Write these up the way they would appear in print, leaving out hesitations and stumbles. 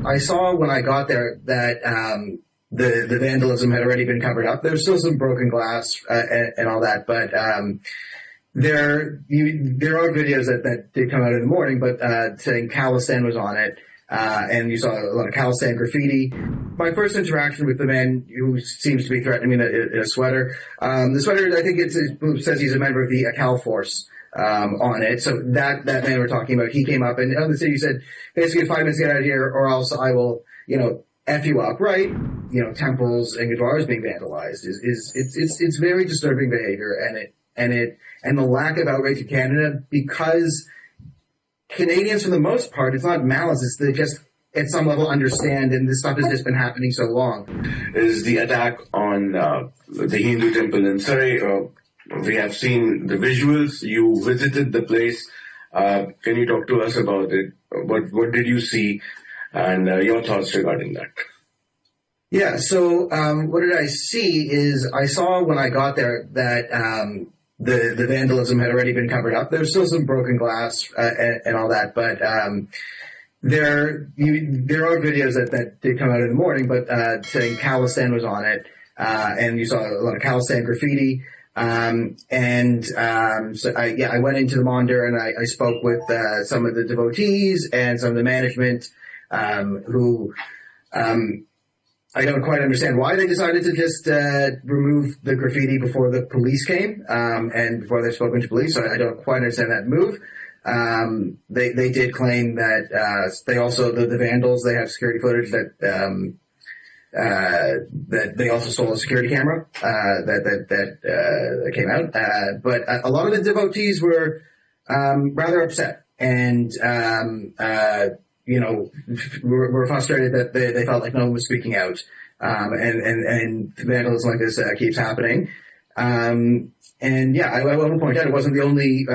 I saw when I got there that the vandalism had already been covered up. There's still some broken glass and all that, but there are videos that did come out in the morning, but saying Khalistan was on it, and you saw a lot of Khalistan graffiti. My first interaction with the man who seems to be threatening me in a sweater. The sweater, I think it says he's a member of the Cal Force on it. So that man we're talking about, he came up and on the city said, basically 5 minutes to get out of here, or else I will, F you up, right? Temples and Gurdwaras being vandalized it's very disturbing behavior, and the lack of outrage in Canada, because Canadians, for the most part, it's not malice, it's they just at some level understand, and this stuff has just been happening so long. Is the attack on the Hindu temple in Surrey? We have seen the visuals. You visited the place. Can you talk to us about it? What did you see, and your thoughts regarding that? Yeah, so what did I see is I saw when I got there that the vandalism had already been covered up. There's still some broken glass and all that, but there are videos that did come out in the morning, but saying Khalistan was on it, and you saw a lot of Khalistan graffiti. So I went into the Mandir and I spoke with some of the devotees and some of the management who I don't quite understand why they decided to just remove the graffiti before the police came and before they've spoken to police. So I don't quite understand that move. They did claim that they also, the vandals, they have security footage that they also stole a security camera that came out. But a lot of the devotees were rather upset and were frustrated that they felt like no one was speaking out, and vandalism like this keeps happening. I want to point out it wasn't the only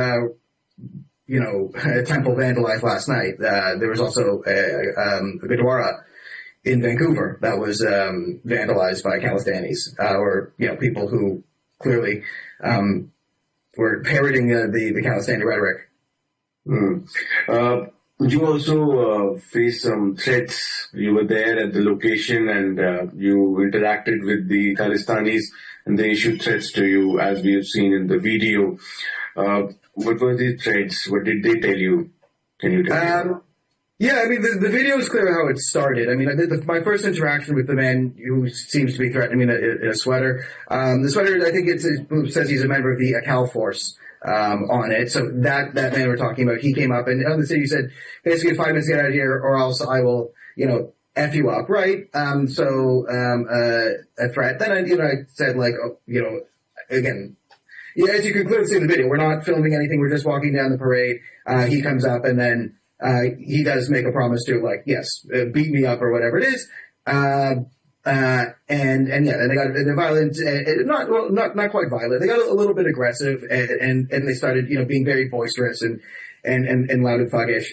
temple vandalized last night. There was also a Gurdwara in Vancouver that was vandalized by Khalistanis, or people who clearly were parroting the Khalistani rhetoric. You also faced some threats. You were there at the location and you interacted with the Khalistanis, and they issued threats to you, as we have seen in the video. What were the threats? What did they tell you? Can you tell me? Yeah, I mean, the video is clear how it started. I mean, my first interaction with the man who seems to be threatening me in a sweater. The sweater, I think it says he's a member of the Cal Force on it. So that man we're talking about, he came up and on the city said, basically 5 minutes to get out of here, or else I will, F you up, right? A threat. Then I said again, as you can clearly see in the video, we're not filming anything. We're just walking down the parade. He comes up and then he does make a promise to beat me up or whatever it is. And they got violent, not quite violent. They got a little bit aggressive, and they started, being very boisterous and loud and thuggish.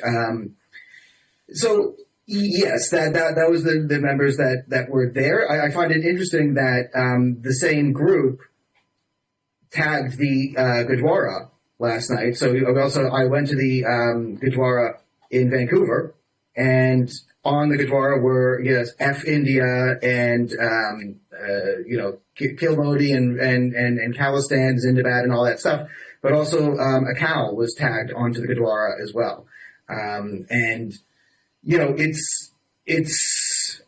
So yes, that was the members that were there. I find it interesting that the same group tagged the Gurdwara last night. So I went to the Gurdwara in Vancouver, and on the Gurdwara were F India and Kill Modi and Khalistan, Zindabad and all that stuff, but also a cow was tagged onto the Gurdwara as well. It's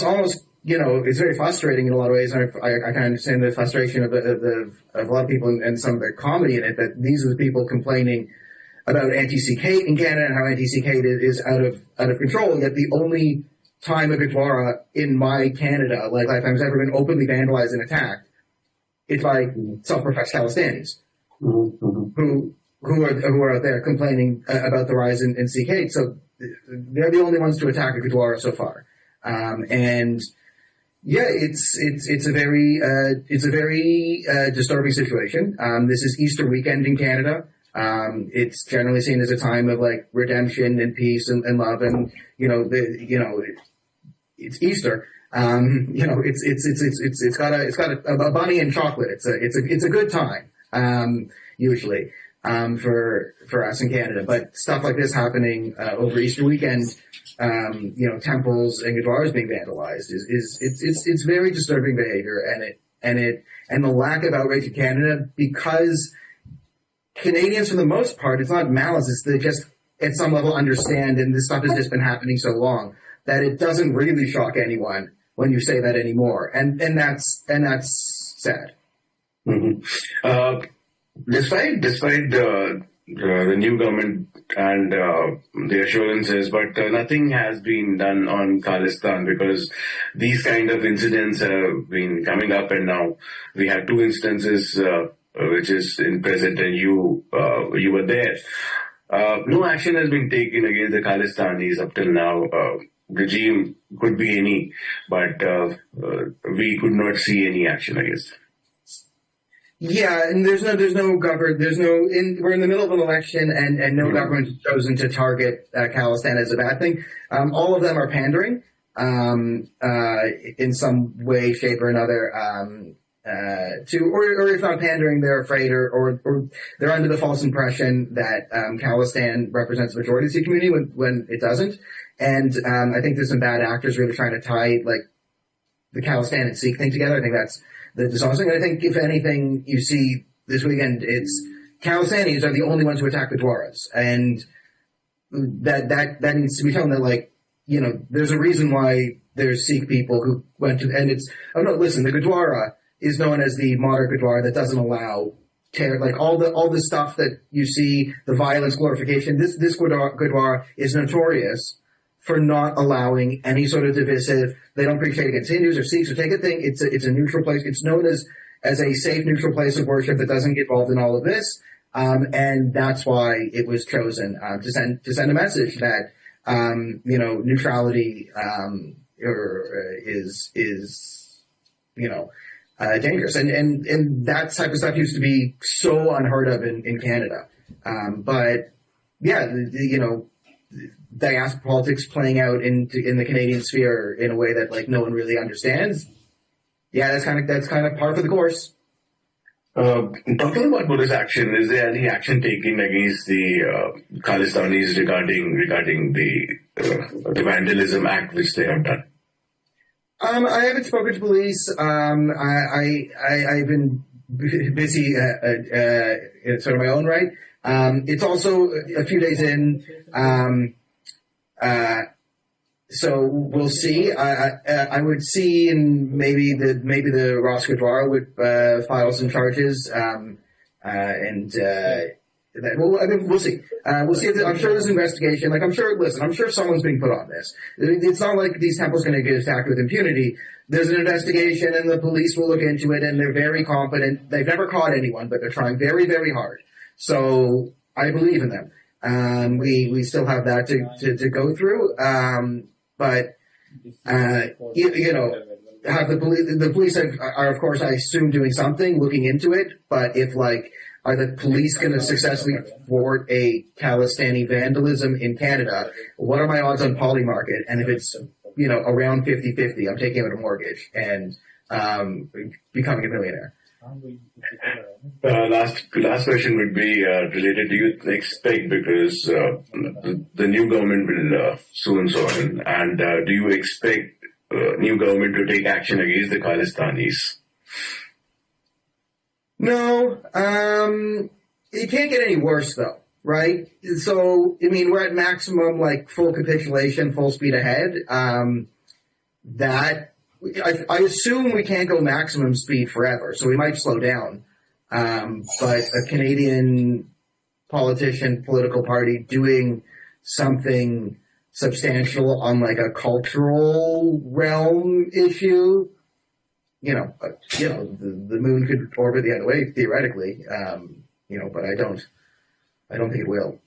almost it's very frustrating in a lot of ways. And I kind of understand the frustration of a lot of people and some of the comedy in it, that these are the people complaining about anti-Sikh hate in Canada and how anti-Sikh hate is out of control. Yet the only time a Gurdwara in my Canada lifetime has ever been openly vandalized and attacked is by self-professed Khalistanis who are out there complaining about the rise in Sikh hate. So they're the only ones to attack a Gurdwara so far, it's a very disturbing situation. This is Easter weekend in Canada. It's generally seen as a time of redemption and peace and love, and it's Easter. It's got a bunny and chocolate. It's a good time usually. for us in Canada. But stuff like this happening over Easter weekend, temples and Gurdwaras being vandalized it's very disturbing behavior, and the lack of outrage in Canada, because Canadians, for the most part, it's not malice, it's they just at some level understand, and this stuff has just been happening so long that it doesn't really shock anyone when you say that anymore, and that's sad. Mm-hmm. Despite the new government and the assurances, but nothing has been done on Khalistan, because these kind of incidents have been coming up, and now we have two instances which is in present, and you were there. No action has been taken against the Khalistanis up till now. Regime could be any, but we could not see any action against them. Yeah, and we're in the middle of an election, and no government has chosen to target Khalistan as a bad thing. All of them are pandering in some way, shape, or another or if not pandering, they're afraid or they're under the false impression that Khalistan represents the majority of the community when it doesn't. And I think there's some bad actors really trying to tie the Khalistan and Sikh thing together. I think that's the dishonest thing. I think if anything you see this weekend, it's Khalistanis are the only ones who attack the Gurdwaras, and that needs to be shown that there's a reason why there's Sikh people who went to, and it's the Gurdwara is known as the modern Gurdwara that doesn't allow all the stuff that you see, the violence glorification. This Gurdwara is notorious for not allowing any sort of divisive. They don't preach hate against Hindus or Sikhs or take a thing. It's a neutral place. It's known as a safe, neutral place of worship that doesn't get involved in all of this. And that's why it was chosen to send a message that neutrality is dangerous. And that type of stuff used to be so unheard of in Canada. But yeah, diaspora politics playing out in the Canadian sphere in a way that no one really understands. Yeah, that's kind of par for the course. Talking about Buddhist action, is there any action taken against the Khalistanis regarding the vandalism act which they have done? I haven't spoken to police. I've been busy in sort of my own right. It's also a few days in, so we'll see. I would see, and maybe the Ross Gurdwara would file some charges, we'll see. We'll see. I'm sure there's an investigation. I'm sure someone's being put on this. It's not like these temples going to get attacked with impunity. There's an investigation, and the police will look into it, and they're very competent. They've never caught anyone, but they're trying very, very hard. So I believe in them. We still have that to go through. But have the police are of course, I assume, doing something, looking into it. But if are the police going to successfully thwart a Khalistani vandalism in Canada? What are my odds on Polymarket? And if it's, around 50-50, I'm taking out a mortgage and becoming a millionaire. Last question would be related. Do you expect, because the new government will soon join, and do you expect new government to take action against the Khalistanis? No, it can't get any worse though, right? So, we're at maximum, full capitulation, full speed ahead. I assume we can't go maximum speed forever, so we might slow down. But a Canadian politician, political party doing something substantial on a cultural realm issue, the moon could orbit the other way theoretically, but I don't think it will.